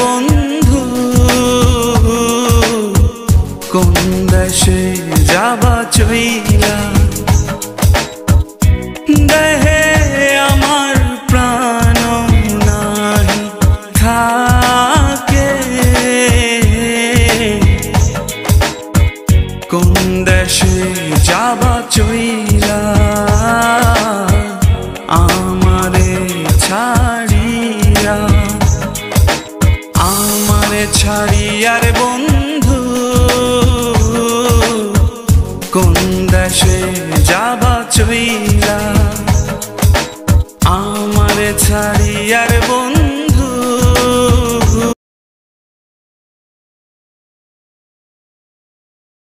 বন্ধু কোন দেশে যাবা চইলা দেহে আমার প্রাণ নাই থাকে কোন দেশে যাবা চইলা আমারে ছাড়িয়া রে বন্ধু কোন দেশে যাবা চইলা